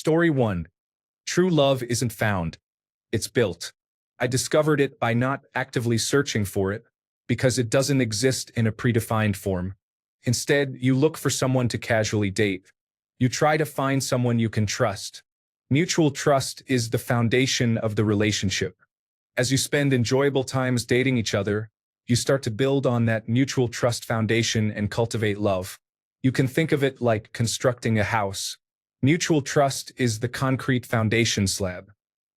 Story 1. True love isn't found. It's built. I discovered it by not actively searching for it, because it doesn't exist in a predefined form. Instead, you look for someone to casually date. You try to find someone you can trust. Mutual trust is the foundation of the relationship. As you spend enjoyable times dating each other, you start to build on that mutual trust foundation and cultivate love. You can think of it like constructing a house. Mutual trust is the concrete foundation slab.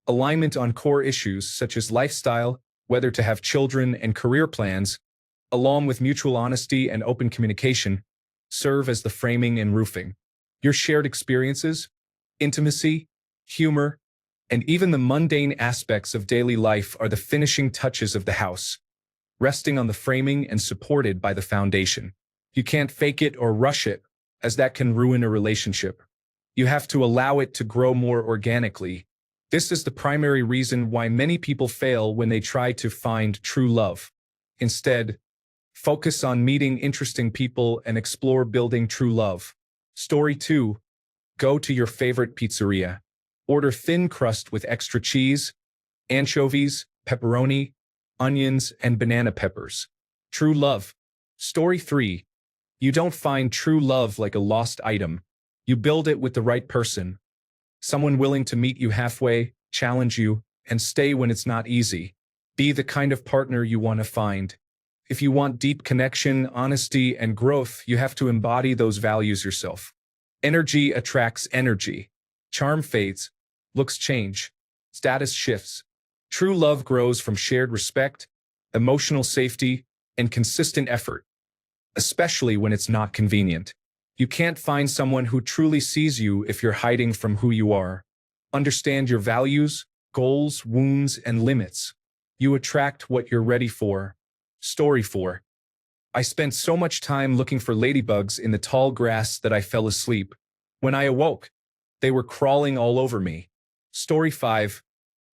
Alignment on core issues such as lifestyle, whether to have children, and career plans, along with mutual honesty and open communication, serve as the framing and roofing. Your shared experiences, intimacy, humor, and even the mundane aspects of daily life are the finishing touches of the house, resting on the framing and supported by the foundation. You can't fake it or rush it, as that can ruin a relationship. You have to allow it to grow more organically. This is the primary reason why many people fail when they try to find true love. Instead, focus on meeting interesting people and explore building true love. Story 2. Go to your favorite pizzeria. Order thin crust with extra cheese, anchovies, pepperoni, onions, and banana peppers. True love. Story 3. You don't find true love like a lost item. You build it with the right person. Someone willing to meet you halfway, challenge you, and stay when it's not easy. Be the kind of partner you want to find. If you want deep connection, honesty, and growth, you have to embody those values yourself. Energy attracts energy. Charm fades. Looks change. Status shifts. True love grows from shared respect, emotional safety, and consistent effort, especially when it's not convenient. You can't find someone who truly sees you if you're hiding from who you are. Understand your values, goals, wounds, and limits. You attract what you're ready for. Story 4. I spent so much time looking for ladybugs in the tall grass that I fell asleep. When I awoke, they were crawling all over me. Story 5.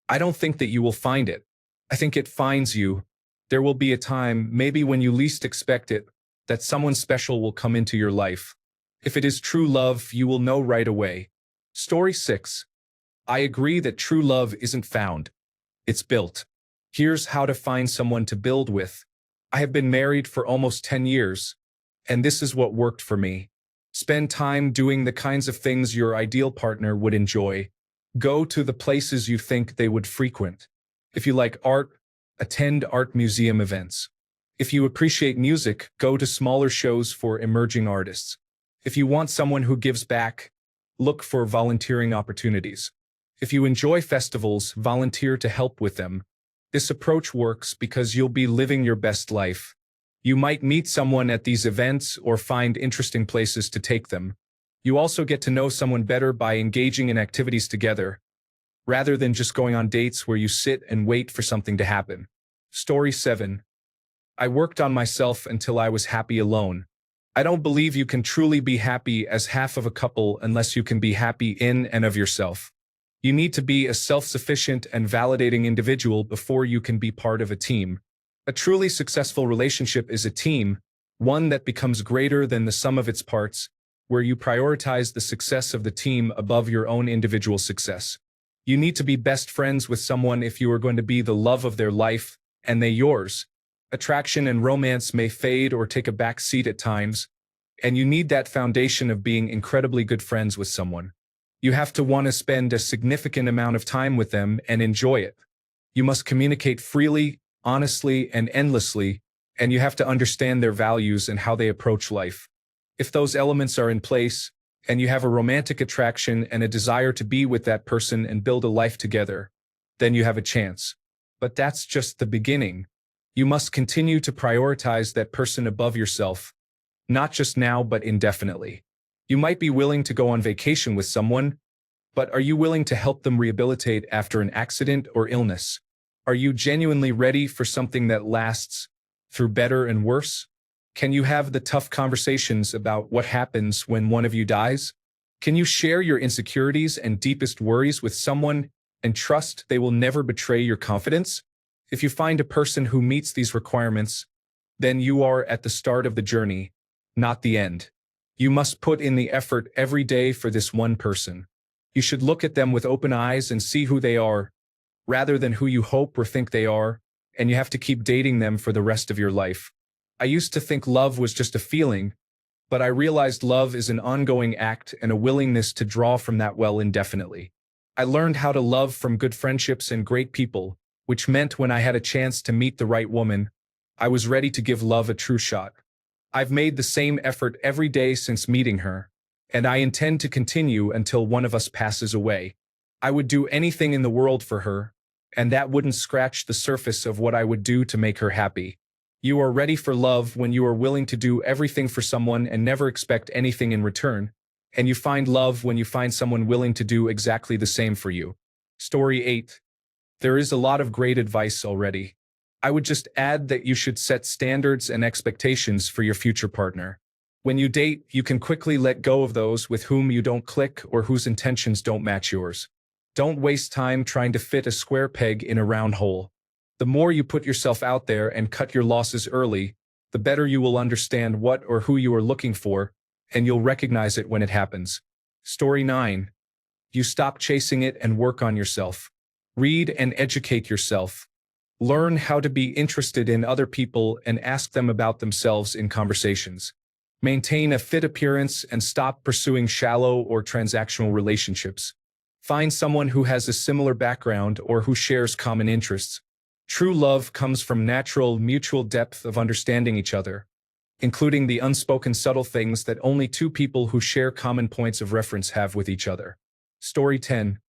I don't think that you will find it. I think it finds you. There will be a time, maybe when you least expect it, that someone special will come into your life. If it is true love, you will know right away. Story 6. I agree that true love isn't found. It's built. Here's how to find someone to build with. I have been married for almost 10 years, and this is what worked for me. Spend time doing the kinds of things your ideal partner would enjoy. Go to the places you think they would frequent. If you like art, attend art museum events. If you appreciate music, go to smaller shows for emerging artists. If you want someone who gives back, look for volunteering opportunities. If you enjoy festivals, volunteer to help with them. This approach works because you'll be living your best life. You might meet someone at these events or find interesting places to take them. You also get to know someone better by engaging in activities together, rather than just going on dates where you sit and wait for something to happen. Story 7. I worked on myself until I was happy alone. I don't believe you can truly be happy as half of a couple unless you can be happy in and of yourself. You need to be a self-sufficient and validating individual before you can be part of a team. A truly successful relationship is a team, one that becomes greater than the sum of its parts, where you prioritize the success of the team above your own individual success. You need to be best friends with someone if you are going to be the love of their life, and they yours. Attraction and romance may fade or take a back seat at times, and you need that foundation of being incredibly good friends with someone. You have to want to spend a significant amount of time with them and enjoy it. You must communicate freely, honestly, and endlessly, and you have to understand their values and how they approach life. If those elements are in place, and you have a romantic attraction and a desire to be with that person and build a life together, then you have a chance. But that's just the beginning. You must continue to prioritize that person above yourself, not just now but indefinitely. You might be willing to go on vacation with someone, but are you willing to help them rehabilitate after an accident or illness? Are you genuinely ready for something that lasts through better and worse? Can you have the tough conversations about what happens when one of you dies? Can you share your insecurities and deepest worries with someone and trust they will never betray your confidence? If you find a person who meets these requirements, then you are at the start of the journey, not the end. You must put in the effort every day for this one person. You should look at them with open eyes and see who they are, rather than who you hope or think they are, and you have to keep dating them for the rest of your life. I used to think love was just a feeling, but I realized love is an ongoing act and a willingness to draw from that well indefinitely. I learned how to love from good friendships and great people, which meant when I had a chance to meet the right woman, I was ready to give love a true shot. I've made the same effort every day since meeting her, and I intend to continue until one of us passes away. I would do anything in the world for her, and that wouldn't scratch the surface of what I would do to make her happy. You are ready for love when you are willing to do everything for someone and never expect anything in return, and you find love when you find someone willing to do exactly the same for you. Story 8. There is a lot of great advice already. I would just add that you should set standards and expectations for your future partner. When you date, you can quickly let go of those with whom you don't click or whose intentions don't match yours. Don't waste time trying to fit a square peg in a round hole. The more you put yourself out there and cut your losses early, the better you will understand what or who you are looking for, and you'll recognize it when it happens. Story 9. You stop chasing it and work on yourself. Read and educate yourself. Learn how to be interested in other people and ask them about themselves in conversations. Maintain a fit appearance and stop pursuing shallow or transactional relationships. Find someone who has a similar background or who shares common interests. True love comes from natural, mutual depth of understanding each other, including the unspoken subtle things that only two people who share common points of reference have with each other. Story 10.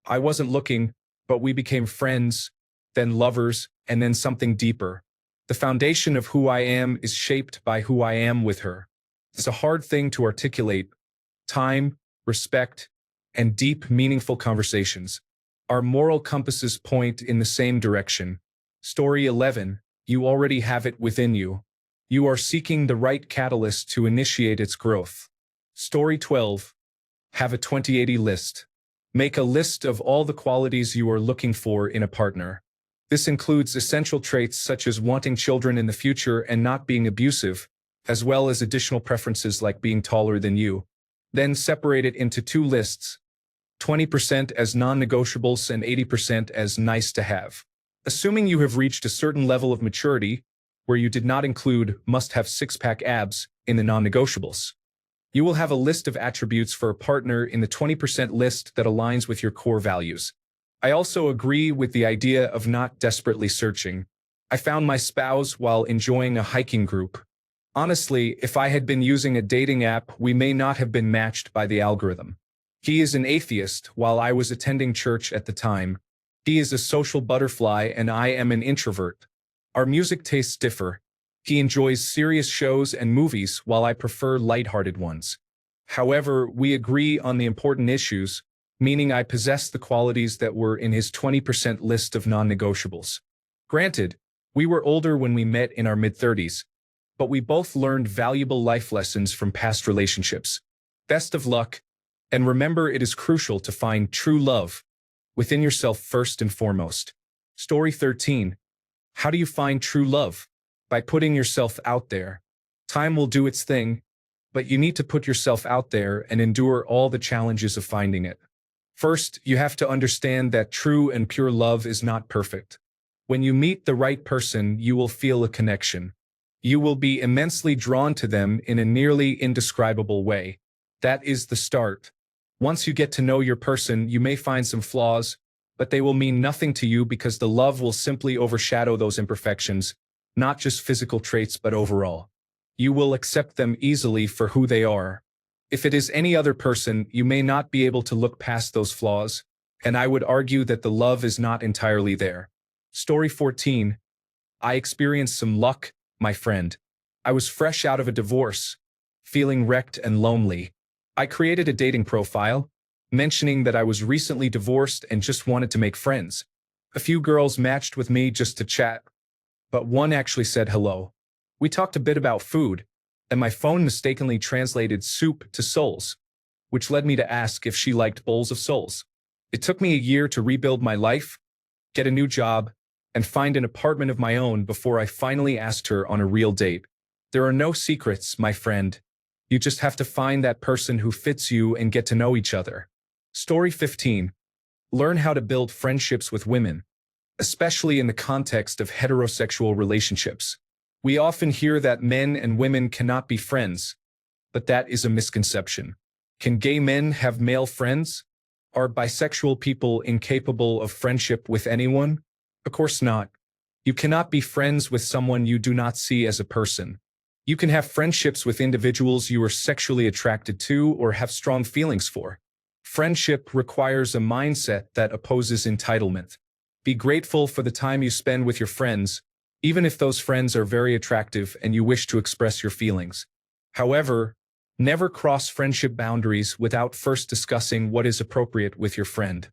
I wasn't looking, but we became friends, then lovers, and then something deeper. The foundation of who I am is shaped by who I am with her. It's a hard thing to articulate. Time, respect, and deep, meaningful conversations. Our moral compasses point in the same direction. Story 11. You already have it within you. You are seeking the right catalyst to initiate its growth. Story 12. Have a 20/80 list. Make a list of all the qualities you are looking for in a partner. This includes essential traits such as wanting children in the future and not being abusive, as well as additional preferences like being taller than you. Then separate it into two lists, 20% as non-negotiables and 80% as nice to have. Assuming you have reached a certain level of maturity, where you did not include must-have six-pack abs in the non-negotiables, you will have a list of attributes for a partner in the 20% list that aligns with your core values. I also agree with the idea of not desperately searching. I found my spouse while enjoying a hiking group. Honestly, if I had been using a dating app, we may not have been matched by the algorithm. He is an atheist while I was attending church at the time. He is a social butterfly and I am an introvert. Our music tastes differ. He enjoys serious shows and movies while I prefer lighthearted ones. However, we agree on the important issues, meaning I possess the qualities that were in his 20% list of non-negotiables. Granted, we were older when we met in our mid-30s, but we both learned valuable life lessons from past relationships. Best of luck, and remember it is crucial to find true love within yourself first and foremost. Story 13. How do you find true love? By putting yourself out there. Time will do its thing, but you need to put yourself out there and endure all the challenges of finding it. First, you have to understand that true and pure love is not perfect. When you meet the right person, you will feel a connection. You will be immensely drawn to them in a nearly indescribable way. That is the start. Once you get to know your person, you may find some flaws, but they will mean nothing to you because the love will simply overshadow those imperfections, not just physical traits but overall. You will accept them easily for who they are. If it is any other person, you may not be able to look past those flaws, and I would argue that the love is not entirely there. Story 14. I experienced some luck, my friend. I was fresh out of a divorce, feeling wrecked and lonely. I created a dating profile, mentioning that I was recently divorced and just wanted to make friends. A few girls matched with me just to chat, but one actually said hello. We talked a bit about food, and my phone mistakenly translated soup to souls, which led me to ask if she liked bowls of souls. It took me a year to rebuild my life, get a new job, and find an apartment of my own before I finally asked her on a real date. There are no secrets, my friend. You just have to find that person who fits you and get to know each other. Story 15. Learn how to build friendships with women, especially in the context of heterosexual relationships. We often hear that men and women cannot be friends, but that is a misconception. Can gay men have male friends? Are bisexual people incapable of friendship with anyone? Of course not. You cannot be friends with someone you do not see as a person. You can have friendships with individuals you are sexually attracted to or have strong feelings for. Friendship requires a mindset that opposes entitlement. Be grateful for the time you spend with your friends, even if those friends are very attractive and you wish to express your feelings. However, never cross friendship boundaries without first discussing what is appropriate with your friend.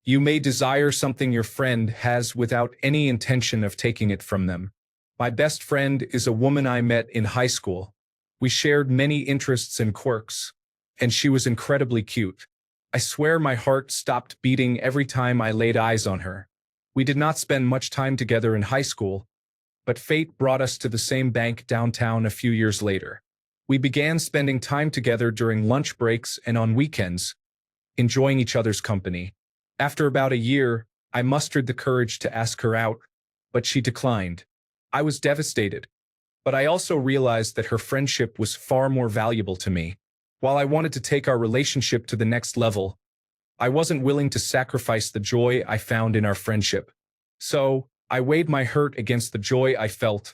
You may desire something your friend has without any intention of taking it from them. My best friend is a woman I met in high school. We shared many interests and quirks, and she was incredibly cute. I swear my heart stopped beating every time I laid eyes on her. We did not spend much time together in high school, but fate brought us to the same bank downtown a few years later. We began spending time together during lunch breaks and on weekends, enjoying each other's company. After about a year, I mustered the courage to ask her out, but she declined. I was devastated, but I also realized that her friendship was far more valuable to me. While I wanted to take our relationship to the next level, I wasn't willing to sacrifice the joy I found in our friendship. So, I weighed my hurt against the joy I felt,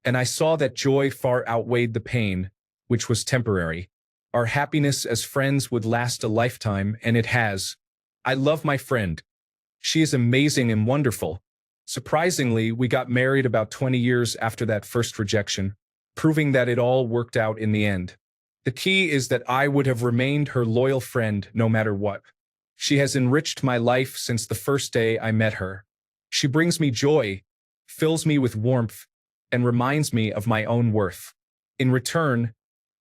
and I saw that joy far outweighed the pain, which was temporary. Our happiness as friends would last a lifetime, and it has. I love my friend. She is amazing and wonderful. Surprisingly, we got married about 20 years after that first rejection, proving that it all worked out in the end. The key is that I would have remained her loyal friend no matter what. She has enriched my life since the first day I met her. She brings me joy, fills me with warmth, and reminds me of my own worth. In return,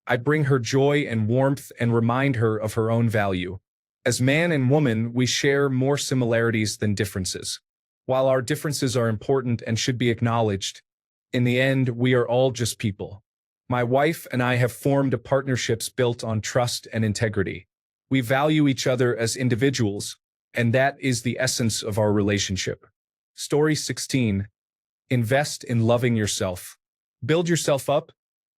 I bring her joy and warmth and remind her of her own value. As man and woman, we share more similarities than differences. While our differences are important and should be acknowledged, in the end, we are all just people. My wife and I have formed a partnership built on trust and integrity. We value each other as individuals, and that is the essence of our relationship. Story 16. Invest in loving yourself. Build yourself up,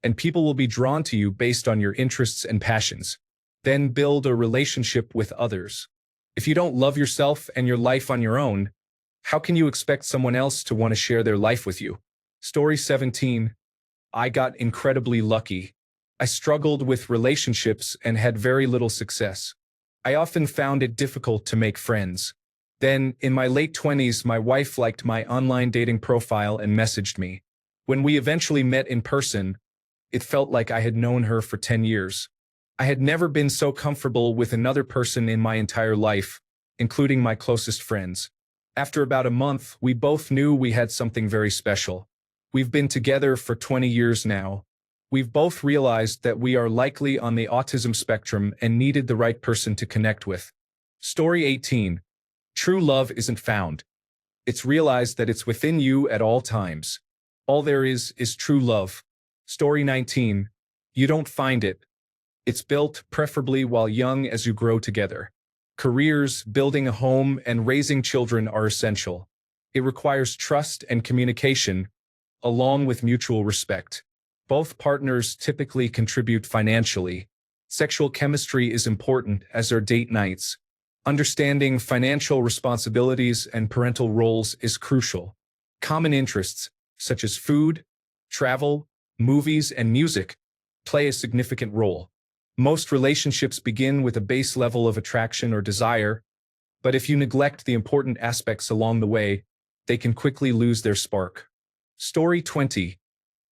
and people will be drawn to you based on your interests and passions. Then build a relationship with others. If you don't love yourself and your life on your own, how can you expect someone else to want to share their life with you? Story 17. I got incredibly lucky. I struggled with relationships and had very little success. I often found it difficult to make friends. Then, in my late 20s, my wife liked my online dating profile and messaged me. When we eventually met in person, it felt like I had known her for 10 years. I had never been so comfortable with another person in my entire life, including my closest friends. After about a month, we both knew we had something very special. We've been together for 20 years now. We've both realized that we are likely on the autism spectrum and needed the right person to connect with. Story 18. True love isn't found. It's realized that it's within you at all times. All there is true love. Story 19. You don't find it. It's built, preferably while young, as you grow together. Careers, building a home, and raising children are essential. It requires trust and communication, along with mutual respect. Both partners typically contribute financially. Sexual chemistry is important, as are date nights. Understanding financial responsibilities and parental roles is crucial. Common interests, such as food, travel, movies, and music, play a significant role. Most relationships begin with a base level of attraction or desire, but if you neglect the important aspects along the way, they can quickly lose their spark. Story 20.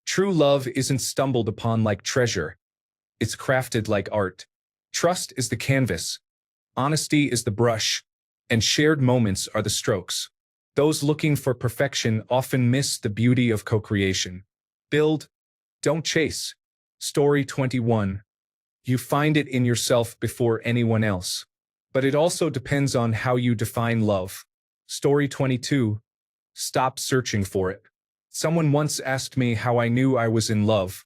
True love isn't stumbled upon like treasure. It's crafted like art. Trust is the canvas. Honesty is the brush, and shared moments are the strokes. Those looking for perfection often miss the beauty of co-creation. Build, don't chase. Story 21. You find it in yourself before anyone else. But it also depends on how you define love. Story 22. Stop searching for it. Someone once asked me how I knew I was in love.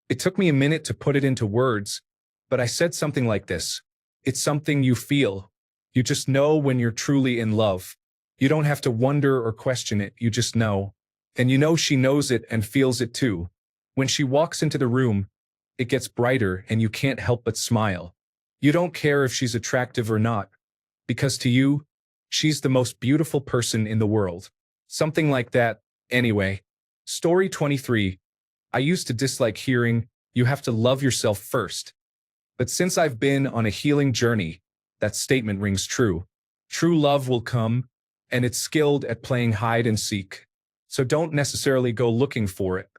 It took me a minute to put it into words, but I said something like this. It's something you feel. You just know when you're truly in love. You don't have to wonder or question it, you just know. And you know she knows it and feels it too. When she walks into the room, it gets brighter and you can't help but smile. You don't care if she's attractive or not, because to you, she's the most beautiful person in the world. Something like that, anyway. Story 23. I used to dislike hearing, you have to love yourself first. But since I've been on a healing journey, that statement rings true. True love will come, and it's skilled at playing hide and seek. So don't necessarily go looking for it.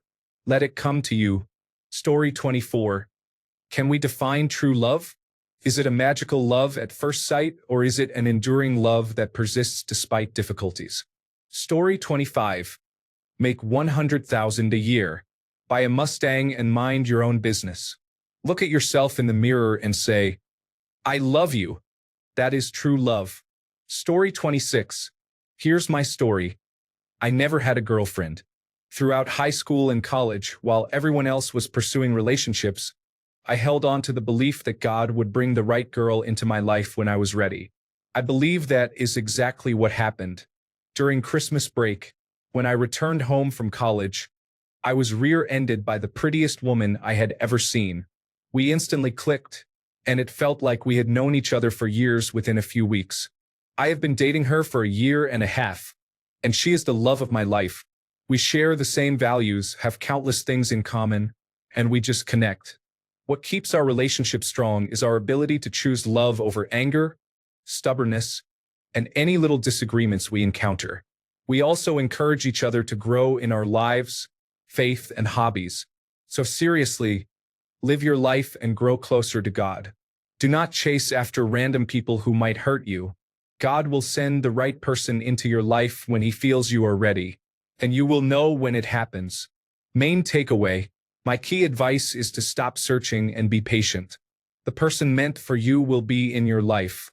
Let it come to you. Story 24. Can we define true love? Is it a magical love at first sight, or is it an enduring love that persists despite difficulties? Story 25. Make 100,000 a year. Buy a Mustang and mind your own business. Look at yourself in the mirror and say, I love you. That is true love. Story 26. Here's my story. I never had a girlfriend. Throughout high school and college, while everyone else was pursuing relationships, I held on to the belief that God would bring the right girl into my life when I was ready. I believe that is exactly what happened. During Christmas break, when I returned home from college, I was rear-ended by the prettiest woman I had ever seen. We instantly clicked, and it felt like we had known each other for years within a few weeks. I have been dating her for a year and a half, and she is the love of my life. We share the same values, have countless things in common, and we just connect. What keeps our relationship strong is our ability to choose love over anger, stubbornness, and any little disagreements we encounter. We also encourage each other to grow in our lives, faith, and hobbies. So seriously, live your life and grow closer to God. Do not chase after random people who might hurt you. God will send the right person into your life when He feels you are ready, and you will know when it happens. Main takeaway: my key advice is to stop searching and be patient. The person meant for you will be in your life.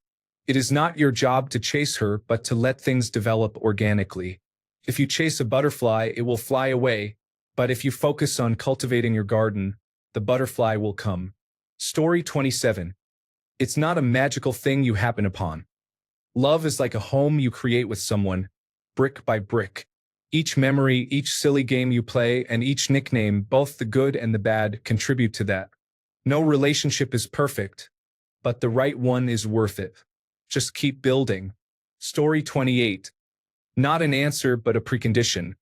It is not your job to chase her, but to let things develop organically. If you chase a butterfly, it will fly away, but if you focus on cultivating your garden, the butterfly will come. Story 27. It's not a magical thing you happen upon. Love is like a home you create with someone, brick by brick. Each memory, each silly game you play, and each nickname, both the good and the bad, contribute to that. No relationship is perfect, but the right one is worth it. Just keep building. Story 28. Not an answer, but a precondition.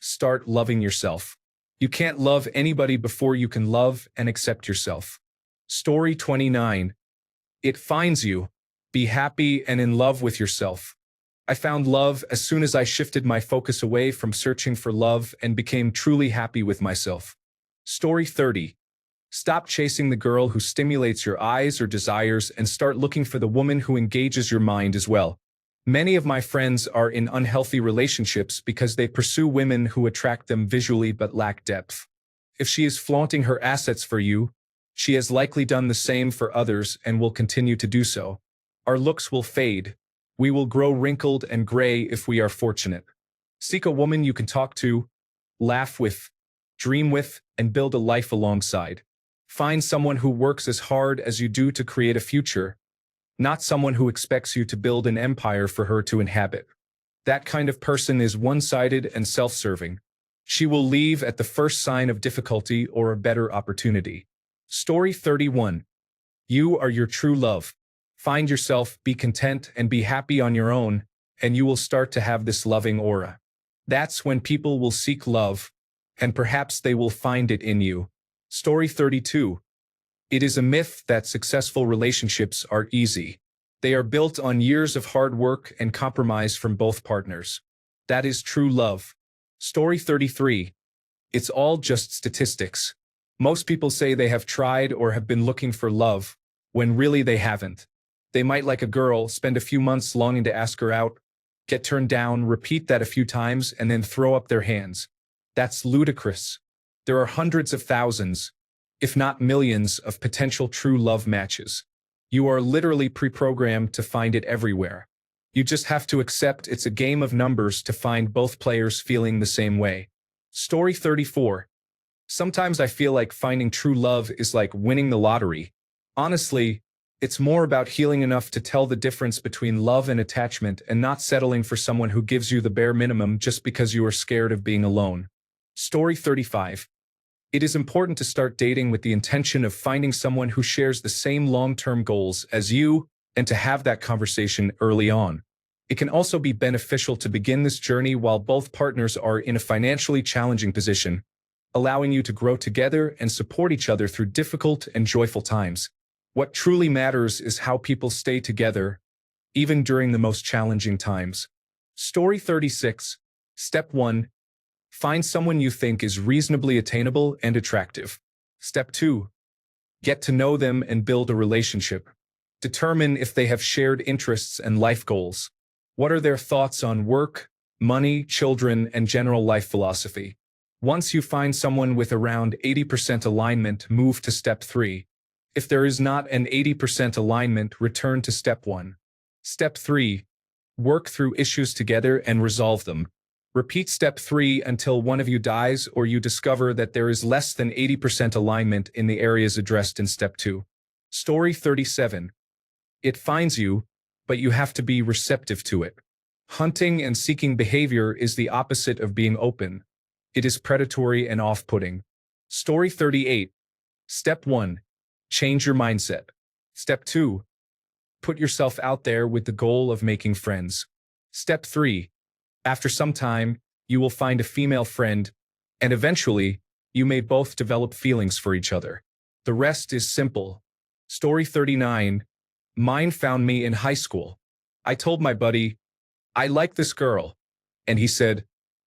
Start loving yourself. You can't love anybody before you can love and accept yourself. Story 29. It finds you. Be happy and in love with yourself. I found love as soon as I shifted my focus away from searching for love and became truly happy with myself. Story 30. Stop chasing the girl who stimulates your eyes or desires and start looking for the woman who engages your mind as well. Many of my friends are in unhealthy relationships because they pursue women who attract them visually but lack depth. If she is flaunting her assets for you, she has likely done the same for others and will continue to do so. Our looks will fade. We will grow wrinkled and gray if we are fortunate. Seek a woman you can talk to, laugh with, dream with, and build a life alongside. Find someone who works as hard as you do to create a future, not someone who expects you to build an empire for her to inhabit. That kind of person is one-sided and self-serving. She will leave at the first sign of difficulty or a better opportunity. Story 31. You are your true love. Find yourself, be content, and be happy on your own, and you will start to have this loving aura. That's when people will seek love, and perhaps they will find it in you. Story 32. It is a myth that successful relationships are easy. They are built on years of hard work and compromise from both partners. That is true love. Story 33. It's all just statistics. Most people say they have tried or have been looking for love, when really they haven't. They might like a girl, spend a few months longing to ask her out, get turned down, repeat that a few times, and then throw up their hands. That's ludicrous. There are hundreds of thousands, if not millions, of potential true love matches. You are literally pre-programmed to find it everywhere. You just have to accept it's a game of numbers to find both players feeling the same way. Story 34. Sometimes I feel like finding true love is like winning the lottery. Honestly, It's more about healing enough to tell the difference between love and attachment and not settling for someone who gives you the bare minimum just because you are scared of being alone. Story 35. It is important to start dating with the intention of finding someone who shares the same long-term goals as you and to have that conversation early on. It can also be beneficial to begin this journey while both partners are in a financially challenging position, allowing you to grow together and support each other through difficult and joyful times. What truly matters is how people stay together, even during the most challenging times. Story 36. Step 1. Find someone you think is reasonably attainable and attractive. Step 2. Get to know them and build a relationship. Determine if they have shared interests and life goals. What are their thoughts on work, money, children, and general life philosophy? Once you find someone with around 80% alignment, move to step 3. If there is not an 80% alignment, return to step 1. Step 3. Work through issues together and resolve them. Repeat step 3 until one of you dies or you discover that there is less than 80% alignment in the areas addressed in step 2. Story 37. It finds you, but you have to be receptive to it. Hunting and seeking behavior is the opposite of being open. It is predatory and off-putting. Story 38. Step 1. Change your mindset. Step 2. Put yourself out there with the goal of making friends. Step 3. After some time, you will find a female friend, and eventually, you may both develop feelings for each other. The rest is simple. Story 39. Mine found me in high school. I told my buddy, I like this girl. And he said,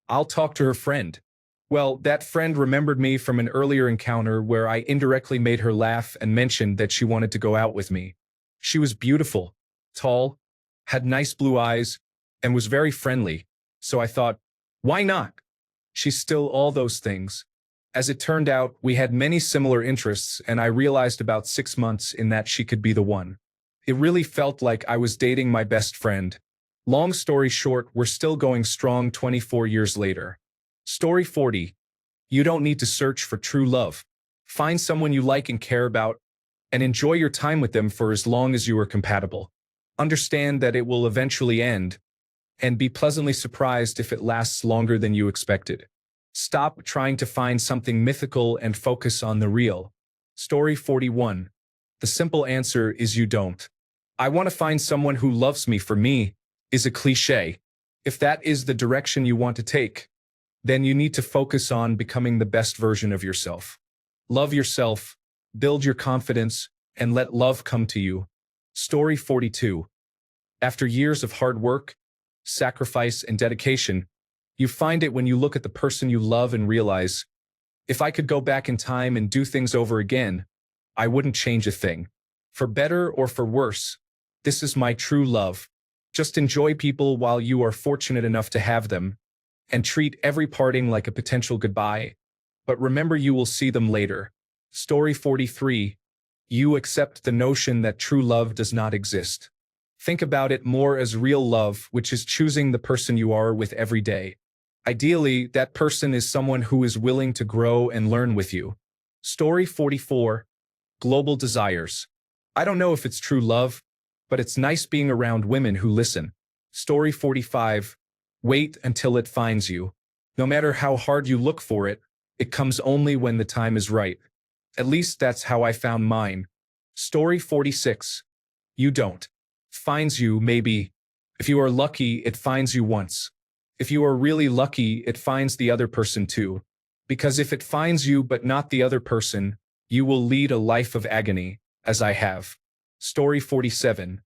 I'll talk to her friend. Well, that friend remembered me from an earlier encounter where I indirectly made her laugh and mentioned that she wanted to go out with me. She was beautiful, tall, had nice blue eyes, and was very friendly. So I thought, why not? She's still all those things. As it turned out, we had many similar interests, and I realized about 6 months in that she could be the one. It really felt like I was dating my best friend. Long story short, we're still going strong 24 years later. Story 40. You don't need to search for true love. Find someone you like and care about, and enjoy your time with them for as long as you are compatible. Understand that it will eventually end, and be pleasantly surprised if it lasts longer than you expected. Stop trying to find something mythical and focus on the real. Story 41. The simple answer is you don't. I want to find someone who loves me for me is a cliche. If that is the direction you want to take, then you need to focus on becoming the best version of yourself. Love yourself, build your confidence, and let love come to you. Story 42. After years of hard work, sacrifice, and dedication, you find it when you look at the person you love and realize, if I could go back in time and do things over again, I wouldn't change a thing. For better or for worse, this is my true love. Just enjoy people while you are fortunate enough to have them, and treat every parting like a potential goodbye. But remember, you will see them later. Story 43. You accept the notion that true love does not exist. Think about it more as real love, which is choosing the person you are with every day. Ideally, that person is someone who is willing to grow and learn with you. Story 44. Global desires. I don't know if it's true love, but it's nice being around women who listen. Story 45. Wait until it finds you. No matter how hard you look for it, it comes only when the time is right. At least that's how I found mine. Story 46. You don't. Finds you, maybe. If you are lucky, it finds you once. If you are really lucky, it finds the other person too. Because if it finds you but not the other person, you will lead a life of agony, as I have. Story 47.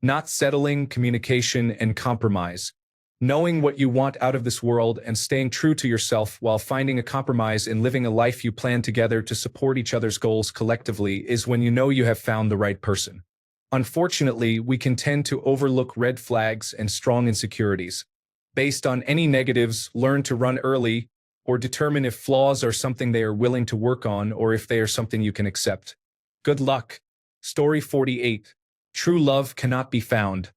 Not settling, communication, and compromise. Knowing what you want out of this world and staying true to yourself while finding a compromise in living a life you plan together to support each other's goals collectively is when you know you have found the right person. Unfortunately, we can tend to overlook red flags and strong insecurities. Based on any negatives, learn to run early, or determine if flaws are something they are willing to work on or if they are something you can accept. Good luck. Story 48. True love cannot be found.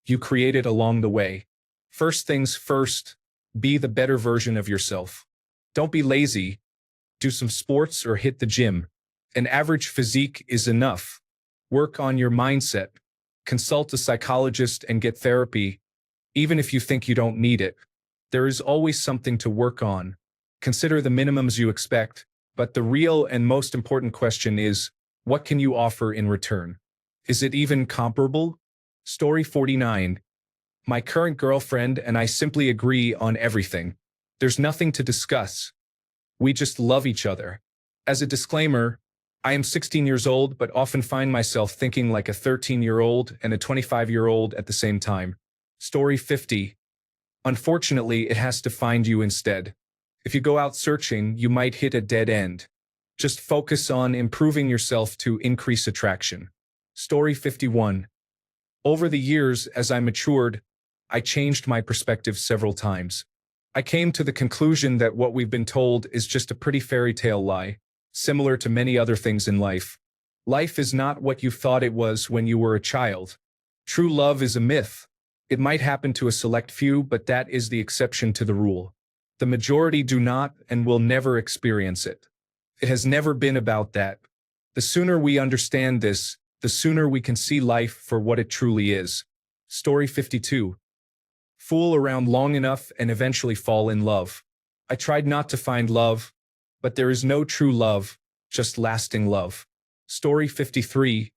You create it along the way. First things first, be the better version of yourself. Don't be lazy. Do some sports or hit the gym. An average physique is enough. Work on your mindset. Consult a psychologist and get therapy, even if you think you don't need it. There is always something to work on. Consider the minimums you expect, but the real and most important question is, what can you offer in return? Is it even comparable? Story 49. My current girlfriend and I simply agree on everything. There's nothing to discuss. We just love each other. As a disclaimer, I am 16 years old but often find myself thinking like a 13-year-old and a 25-year-old at the same time. Story 50. Unfortunately, it has to find you instead. If you go out searching, you might hit a dead end. Just focus on improving yourself to increase attraction. Story 51. Over the years, as I matured, I changed my perspective several times. I came to the conclusion that what we've been told is just a pretty fairy tale lie, similar to many other things in life. Life is not what you thought it was when you were a child. True love is a myth. It might happen to a select few, but that is the exception to the rule. The majority do not and will never experience it. It has never been about that. The sooner we understand this, the sooner we can see life for what it truly is. Story 52. Fool around long enough and eventually fall in love. I tried not to find love, but there is no true love, just lasting love. Story 53.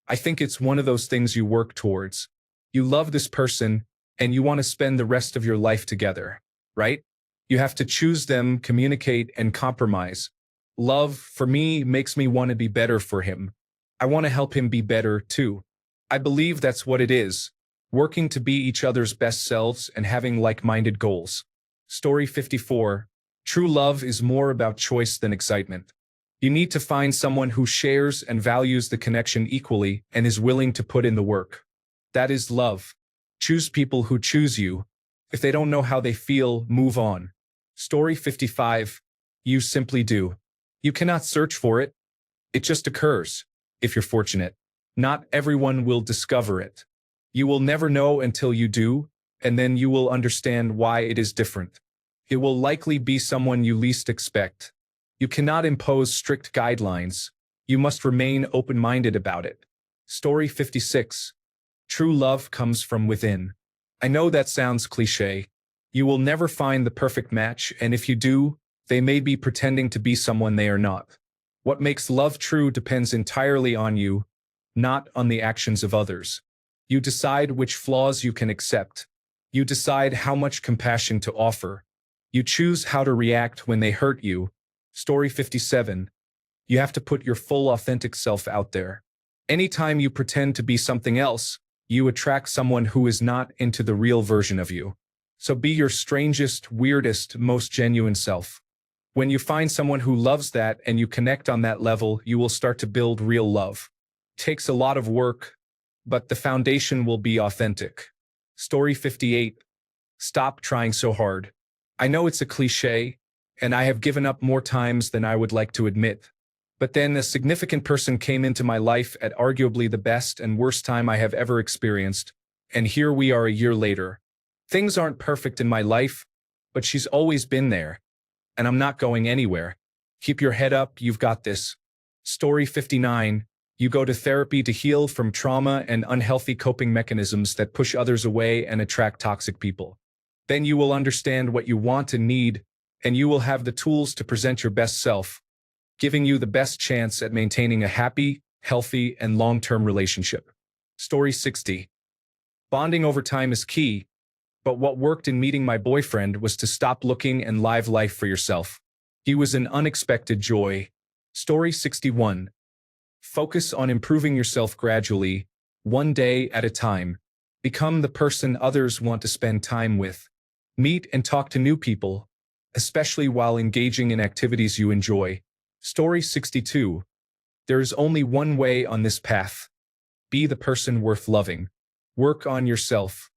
I think it's one of those things you work towards. You love this person, and you want to spend the rest of your life together, right? You have to choose them, communicate, and compromise. Love, for me, makes me want to be better for him. I want to help him be better, too. I believe that's what it is. Working to be each other's best selves and having like-minded goals. Story 54. True love is more about choice than excitement. You need to find someone who shares and values the connection equally and is willing to put in the work. That is love. Choose people who choose you. If they don't know how they feel, move on. Story 55. You simply do. You cannot search for it. It just occurs, if you're fortunate. Not everyone will discover it. You will never know until you do, and then you will understand why it is different. It will likely be someone you least expect. You cannot impose strict guidelines. You must remain open-minded about it. Story 56. True love comes from within. I know that sounds cliché. You will never find the perfect match, and if you do, they may be pretending to be someone they are not. What makes love true depends entirely on you, not on the actions of others. You decide which flaws you can accept. You decide how much compassion to offer. You choose how to react when they hurt you. Story 57. You have to put your full authentic self out there. Anytime you pretend to be something else, you attract someone who is not into the real version of you. So be your strangest, weirdest, most genuine self. When you find someone who loves that and you connect on that level, you will start to build real love. It takes a lot of work, but the foundation will be authentic. Story 58. Stop trying so hard. I know it's a cliché, and I have given up more times than I would like to admit. But then a significant person came into my life at arguably the best and worst time I have ever experienced, and here we are a year later. Things aren't perfect in my life, but she's always been there, and I'm not going anywhere. Keep your head up, you've got this. Story 59. You go to therapy to heal from trauma and unhealthy coping mechanisms that push others away and attract toxic people. Then you will understand what you want and need, and you will have the tools to present your best self, giving you the best chance at maintaining a happy, healthy, and long-term relationship. Story 60. Bonding over time is key, but what worked in meeting my boyfriend was to stop looking and live life for yourself. He was an unexpected joy. Story 61. Focus on improving yourself gradually, one day at a time. Become the person others want to spend time with. Meet and talk to new people, especially while engaging in activities you enjoy. Story 62. There is only one way on this path. Be the person worth loving. Work on yourself.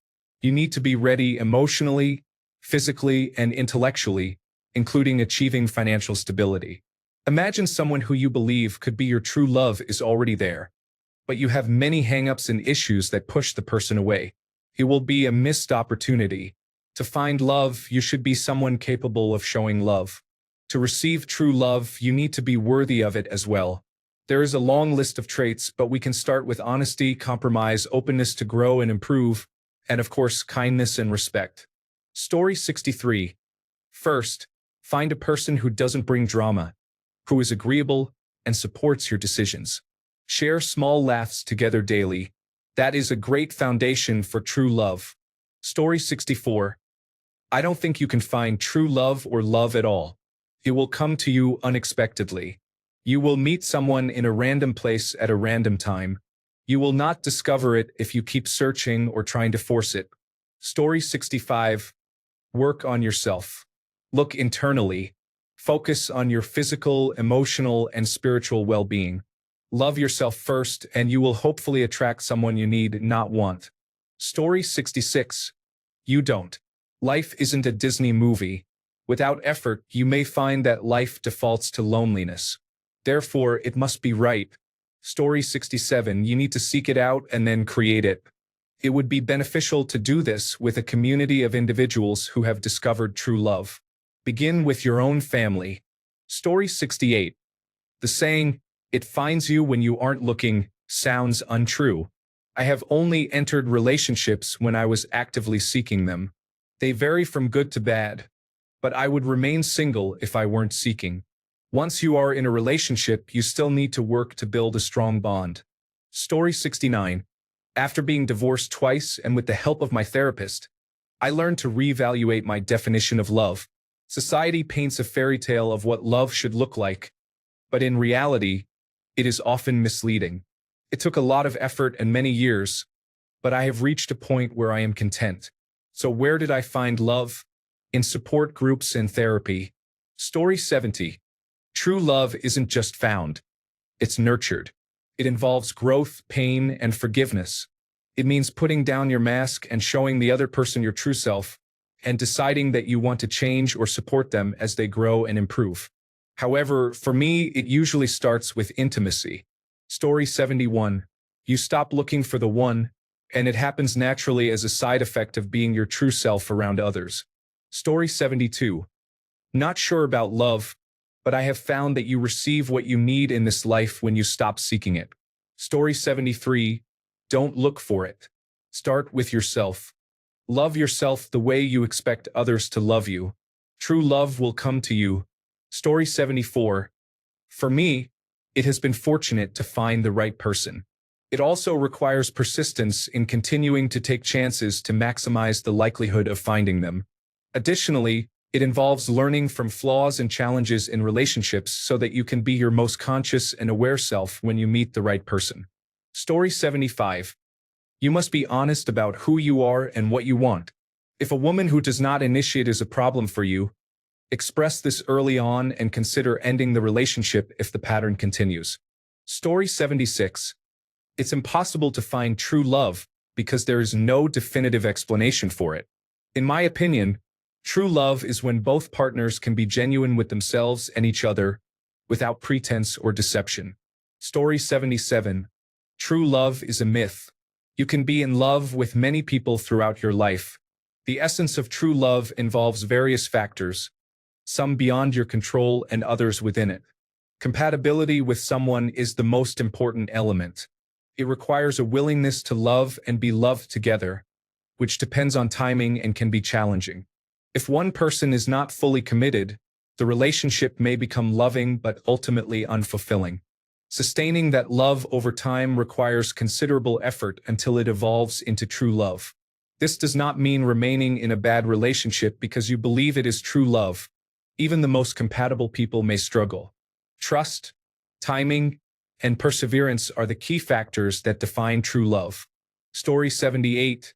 You need to be ready emotionally, physically, and intellectually, including achieving financial stability. Imagine someone who you believe could be your true love is already there, but you have many hang-ups and issues that push the person away. It will be a missed opportunity. To find love, you should be someone capable of showing love. To receive true love, you need to be worthy of it as well. There is a long list of traits, but we can start with honesty, compromise, openness to grow and improve, and of course, kindness and respect. Story 63. First, find a person who doesn't bring drama, who is agreeable and supports your decisions. Share small laughs together daily. That is a great foundation for true love. Story 64. I don't think you can find true love or love at all. It will come to you unexpectedly. You will meet someone in a random place at a random time. You will not discover it if you keep searching or trying to force it. Story 65. Work on yourself. Look internally. Focus on your physical, emotional, and spiritual well-being. Love yourself first, and you will hopefully attract someone you need, not want. Story 66. You don't. Life isn't a Disney movie. Without effort, you may find that life defaults to loneliness. Therefore, it must be right. Story 67. You need to seek it out and then create it. It would be beneficial to do this with a community of individuals who have discovered true love. Begin with your own family. Story 68. The saying, "It finds you when you aren't looking," sounds untrue. I have only entered relationships when I was actively seeking them. They vary from good to bad, but I would remain single if I weren't seeking. Once you are in a relationship, you still need to work to build a strong bond. Story 69. After being divorced twice and with the help of my therapist, I learned to reevaluate my definition of love. Society paints a fairy tale of what love should look like, but in reality, it is often misleading. It took a lot of effort and many years, but I have reached a point where I am content. So where did I find love? In support groups and therapy. Story 70. True love isn't just found. It's nurtured. It involves growth, pain, and forgiveness. It means putting down your mask and showing the other person your true self, and deciding that you want to change or support them as they grow and improve. However, for me, it usually starts with intimacy. Story 71. You stop looking for the one, and it happens naturally as a side effect of being your true self around others. Story 72. Not sure about love, but I have found that you receive what you need in this life when you stop seeking it. Story 73. Don't look for it. Start with yourself. Love yourself the way you expect others to love you. True love will come to you. Story 74. For me, it has been fortunate to find the right person. It also requires persistence in continuing to take chances to maximize the likelihood of finding them. Additionally, it involves learning from flaws and challenges in relationships so that you can be your most conscious and aware self when you meet the right person. Story 75. You must be honest about who you are and what you want. If a woman who does not initiate is a problem for you, express this early on and consider ending the relationship if the pattern continues. Story 76. It's impossible to find true love because there is no definitive explanation for it. In my opinion, true love is when both partners can be genuine with themselves and each other without pretense or deception. Story 77. True love is a myth. You can be in love with many people throughout your life. The essence of true love involves various factors, some beyond your control and others within it. Compatibility with someone is the most important element. It requires a willingness to love and be loved together, which depends on timing and can be challenging. If one person is not fully committed, the relationship may become loving but ultimately unfulfilling. Sustaining that love over time requires considerable effort until it evolves into true love. This does not mean remaining in a bad relationship because you believe it is true love. Even the most compatible people may struggle. Trust, timing, and perseverance are the key factors that define true love. Story 78.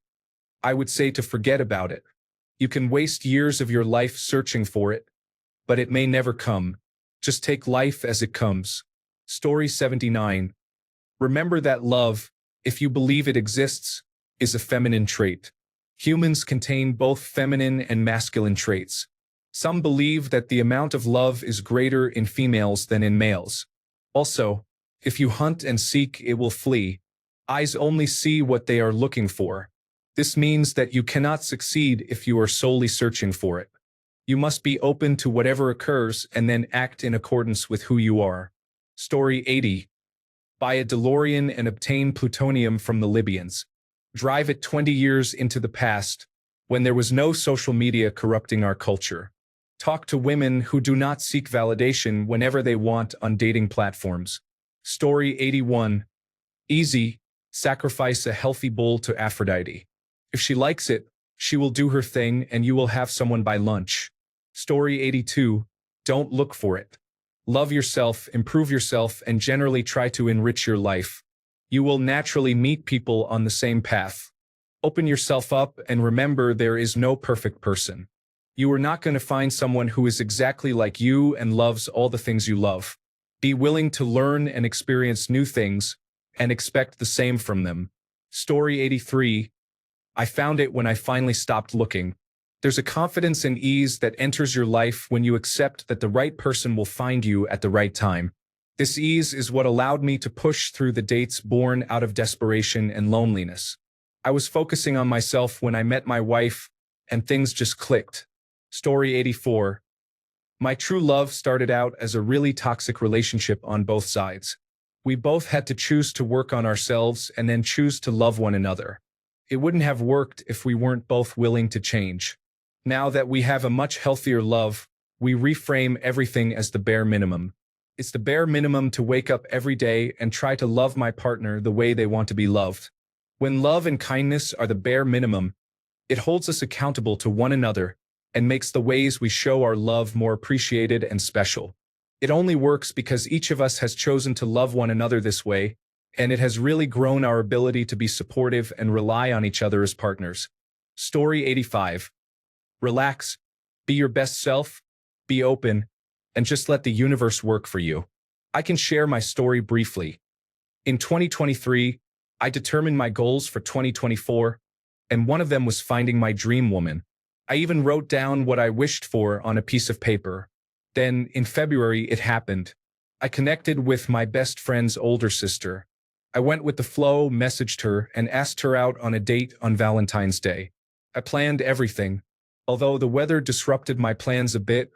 I would say to forget about it. You can waste years of your life searching for it, but it may never come. Just take life as it comes. Story 79. Remember that love, if you believe it exists, is a feminine trait. Humans contain both feminine and masculine traits. Some believe that the amount of love is greater in females than in males. Also, if you hunt and seek, it will flee. Eyes only see what they are looking for. This means that you cannot succeed if you are solely searching for it. You must be open to whatever occurs and then act in accordance with who you are. Story 80. Buy a DeLorean and obtain plutonium from the Libyans. Drive it 20 years into the past, when there was no social media corrupting our culture. Talk to women who do not seek validation whenever they want on dating platforms. Story 81. Easy. Sacrifice a healthy bowl to Aphrodite. If she likes it, she will do her thing and you will have someone by lunch. Story 82. Don't look for it. Love yourself, improve yourself, and generally try to enrich your life. You will naturally meet people on the same path. Open yourself up and remember there is no perfect person. You are not going to find someone who is exactly like you and loves all the things you love. Be willing to learn and experience new things and expect the same from them. Story 83. I found it when I finally stopped looking. There's a confidence and ease that enters your life when you accept that the right person will find you at the right time. This ease is what allowed me to push through the dates born out of desperation and loneliness. I was focusing on myself when I met my wife, and things just clicked. Story 84. My true love started out as a really toxic relationship on both sides. We both had to choose to work on ourselves and then choose to love one another. It wouldn't have worked if we weren't both willing to change. Now that we have a much healthier love, we reframe everything as the bare minimum. It's the bare minimum to wake up every day and try to love my partner the way they want to be loved. When love and kindness are the bare minimum, it holds us accountable to one another and makes the ways we show our love more appreciated and special. It only works because each of us has chosen to love one another this way, and it has really grown our ability to be supportive and rely on each other as partners. Story 85. Relax, be your best self, be open, and just let the universe work for you. I can share my story briefly. In 2023, I determined my goals for 2024, and one of them was finding my dream woman. I even wrote down what I wished for on a piece of paper. Then, in February, it happened. I connected with my best friend's older sister. I went with the flow, messaged her, and asked her out on a date on Valentine's Day. I planned everything. Although the weather disrupted my plans a bit,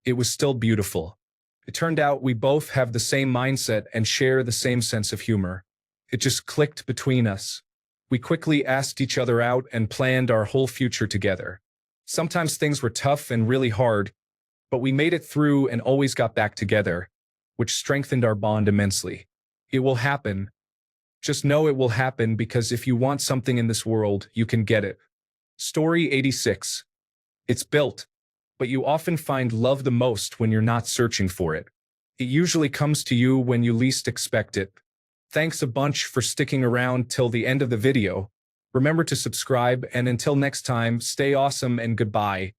it was still beautiful. It turned out we both have the same mindset and share the same sense of humor. It just clicked between us. We quickly asked each other out and planned our whole future together. Sometimes things were tough and really hard, but we made it through and always got back together, which strengthened our bond immensely. It will happen. Just know it will happen because if you want something in this world, you can get it. Story 86. It's built, but you often find love the most when you're not searching for it. It usually comes to you when you least expect it. Thanks a bunch for sticking around till the end of the video. Remember to subscribe, and until next time, stay awesome and goodbye.